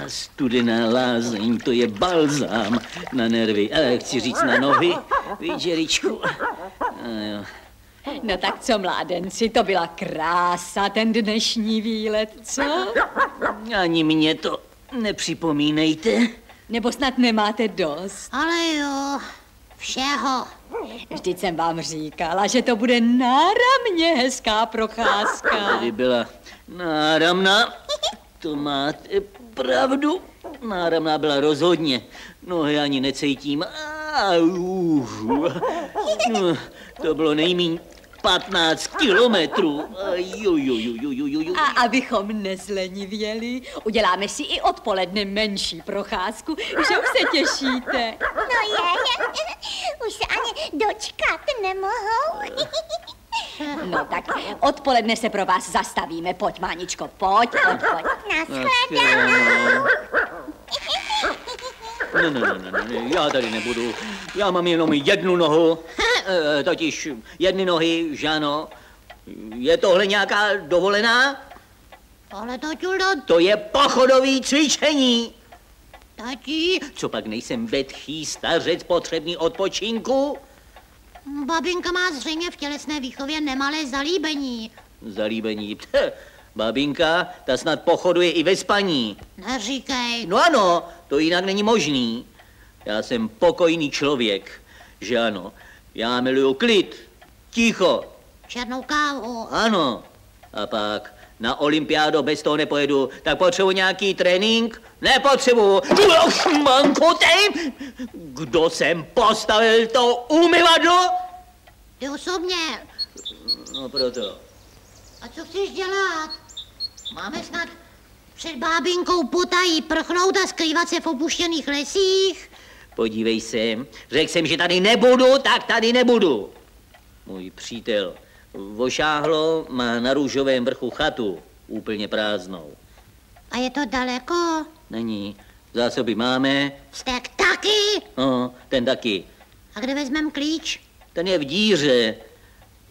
Studená lázeň, to je balzám na nervy, chci říct na nohy. Víš, Jeričku? No tak co, mládenci, to byla krása, ten dnešní výlet, co? Ani mě to nepřipomínejte. Nebo snad nemáte dost? Ale jo, všeho. Vždyť jsem vám říkala, že to bude náramně hezká procházka. Tady byla náramná, to máte pravdu. Náramná byla rozhodně, nohy ani necítím. To bylo nejméně 15 kilometrů. A abychom nezlenivěli, uděláme si i odpoledne menší procházku, že už se těšíte. No je, už se ani dočkat nemohou. No tak odpoledne se pro vás zastavíme. Pojď, Máničko, pojď. Naschledanou. Ne, já tady nebudu. Já mám jenom jednu nohu, totiž jedny nohy, že ano. Je tohle nějaká dovolená? Ale taťuldo... To je pochodový cvičení. Tati... Co pak nejsem vetchý stařec potřebný odpočinku? Babinka má zřejmě v tělesné výchově nemalé zalíbení. Zalíbení? Babinka, ta snad pochoduje i ve spaní. Neříkej. No ano, to jinak není možný. Já jsem pokojný člověk, že ano. Já miluju klid, ticho. Černou kávu. Ano. A pak na olympiádu bez toho nepojedu. Tak potřebuji nějaký trénink? Nepotřebuji. Mankotej! Kdo sem postavil to umyvadlo? Ty osobně. No proto. A co chceš dělat? Máme snad před bábinkou potají prchnout a skrývat se v opuštěných lesích? Podívej se, řekl jsem, že tady nebudu, tak tady nebudu. Můj přítel Vošáhlo má na Růžovém vrchu chatu, úplně prázdnou. A je to daleko? Není. Zásoby máme. Vztek taky? No, ten taky. A kde vezmem klíč? Ten je v díře,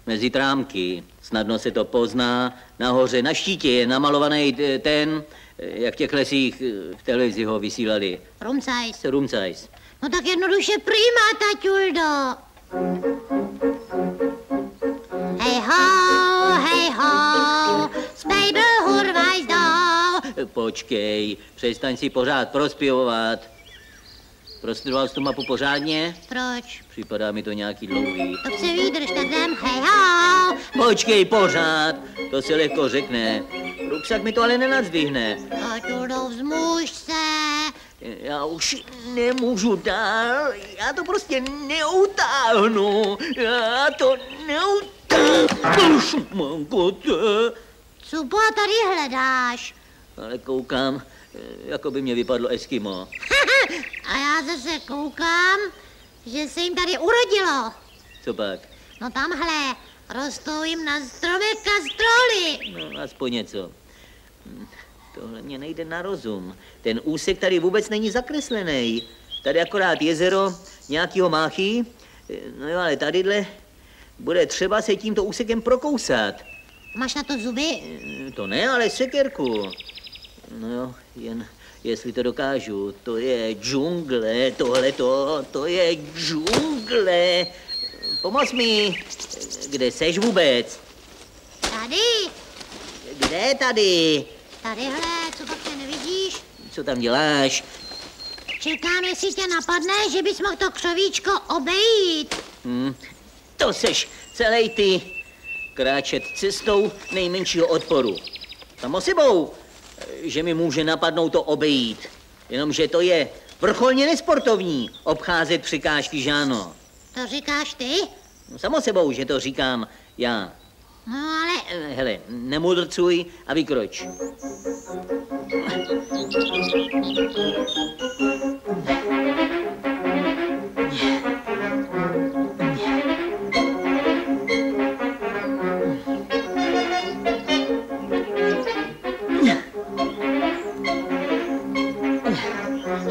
mezi trámky. Snadno se to pozná. Nahoře na štítě je namalovaný ten, jak v těch lesích v televizi ho vysílali. Rumcajs. Rumcajs. No tak jednoduše prima, taťuldo. Hej ho, spejbl hurvajs do. Počkej, přestaň si pořád prospěvovat. Prostudoval jsi tu mapu pořádně? Proč? Připadá mi to nějaký dlouhý. Tak se vydrž, tak jdem, hej ho. Počkej, pořád, to se lehko řekne. Ruksak mi to ale nenadzvihne. Taťuldo, vzmuž se. Já už nemůžu dál, já to prostě neutáhnu. Já to neutáhnu, šmankote. Co tady hledáš? Ale koukám, jako by mě vypadlo Eskimo. A já zase koukám, že se jim tady urodilo. Co pak? No tamhle, rostou jim na stromech kastroly. No, aspoň něco. Tohle mě nejde na rozum. Ten úsek tady vůbec není zakreslený. Tady akorát jezero nějakýho máchy. No jo, ale tadyhle bude třeba se tímto úsekem prokousat. Máš na to zuby? To ne, ale sekerku. No jo, jen jestli to dokážu. To je džungle, tohleto, to je džungle. Pomoz mi. Kde seš vůbec? Tady. Kde tady? Tadyhle, co pak tě nevidíš? Co tam děláš? Čekám, jestli tě napadne, že bys mohl to křovíčko obejít. To seš celej ty. Kráčet cestou nejmenšího odporu. Samo sebou, že mi může napadnout to obejít. Jenomže to je vrcholně nesportovní obcházet překážky, že ano. To říkáš ty? No, samo sebou, že to říkám já. No ale... Hele, nemudrcuj a vykroč.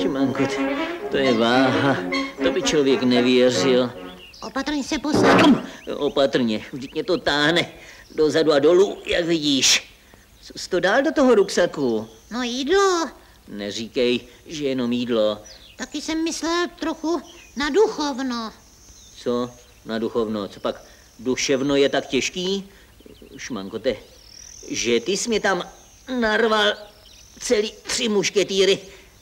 Čumankot, to je váha. To by člověk nevěřil. Opatrně se posaď. Opatrně, vždyť mě to táhne dozadu a dolů, jak vidíš. Co jsi to dal do toho ruksaku? No jídlo. Neříkej, že jenom jídlo. Taky jsem myslel trochu na duchovno. Co na duchovno? Co pak duševno je tak těžký? Šmankote, že ty jsi mě tam narval celý 3 mušketýry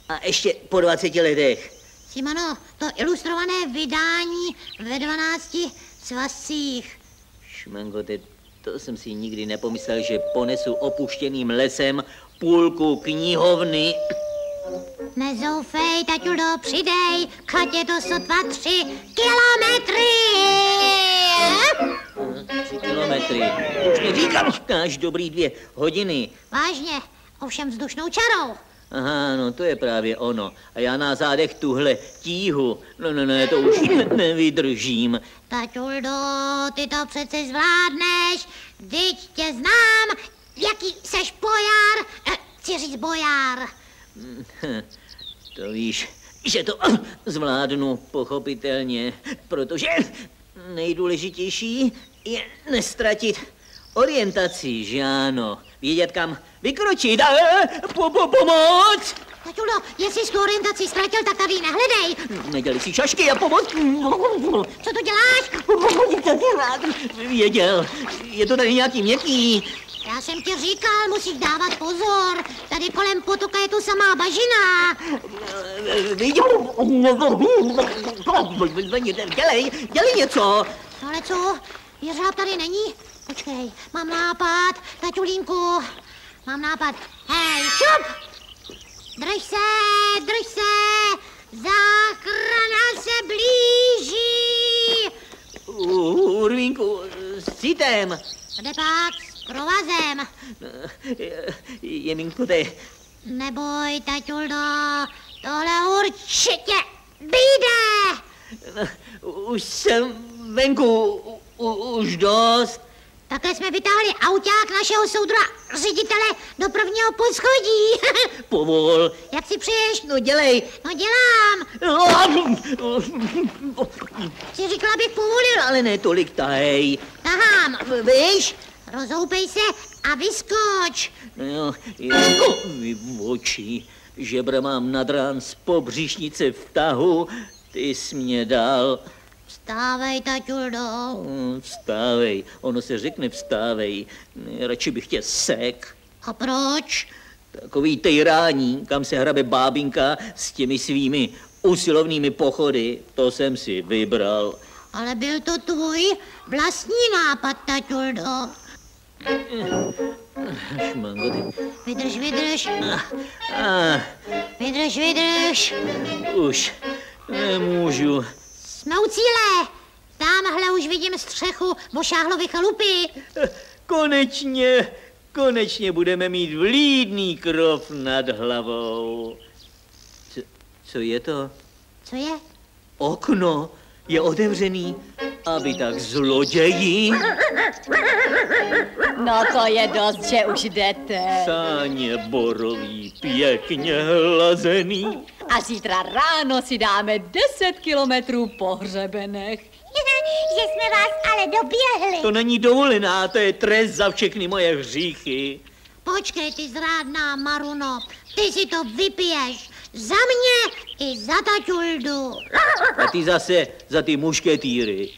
a ještě po 20 letech. Simono, to ilustrované vydání ve 12 svazcích. Šmankote, to jsem si nikdy nepomyslel, že ponesu opuštěným lesem půlku knihovny. Nezoufej, taťulo, přidej, Katě to sotva 3 kilometry. 3 kilometry. Už neříkám, až dobrý 2 hodiny. Vážně, ovšem vzdušnou čarou. Aha, no to je právě ono. A já na zádech tuhle tíhu. No, to už nevydržím. Taťuldo, ty to přece zvládneš. Vždyť tě znám, jaký seš bojar. Chci říct bojar. To víš, že to zvládnu pochopitelně, protože nejdůležitější je nestratit orientaci, že ano. Vědět, kam vykročit. Pomoc! Taťulo, jestli jsi tu orientaci ztratil, tak tady ji nehledej. Neděli si šašky a pomoc. Co to děláš? Věděl, je to tady nějaký měkký. Já jsem ti říkal, musíš dávat pozor. Tady kolem potoka je tu samá bažina. Dělej něco. Ale co? Jeřáb tady není? Počkej, mám nápad, taťulínku. Mám nápad. Hej, šup! Drž se! Záchrana se blíží! Urvínku, s citem. Kde pak? S provazem. Jeminko, to je... Neboj, taťuldo, tohle určitě vyjde! Už jsem venku, už dost. Takhle jsme vytáhli auták našeho soudra ředitele do prvního poschodí. Povol. Jak si přeješ? No dělej. No dělám. Jsi říkala, abych povolil. Ale ne tolik tahej. Tahám. Víš? Rozhoupej se a vyskoč. No, jako vybočí. Žebra mám nad rán z pobřišnice v tahu. Ty jsi mě dal. Vstávej, taťuldo. Vstávej, ono se řekne vstávej. Radši bych tě sek. A proč? Takový tejrání, kam se hrabe bábinka s těmi svými usilovnými pochody, to jsem si vybral. Ale byl to tvůj vlastní nápad, taťuldo. Šmangoty. Vydrž. Vydrž. Už nemůžu. Jsme u cíle. Tamhle už vidím střechu Vošáhlovy chalupy. Konečně budeme mít vlídný krov nad hlavou. Co je to? Co je? Okno je otevřený, aby tak zloději. No to je dost, že už jdete. Sáně borový, pěkně hlazený. A zítra ráno si dáme 10 kilometrů po hřebenech. Že jsme vás ale doběhli. To není dovolená, to je trest za všechny moje hříchy. Počkej, ty zrádná Maruno, ty si to vypiješ. Za mě i za taťuldu. A ty zase za ty mušketýry.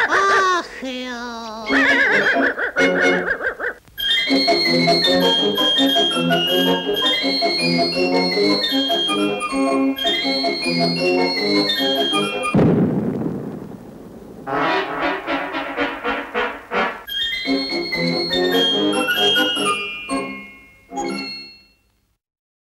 Ach jo.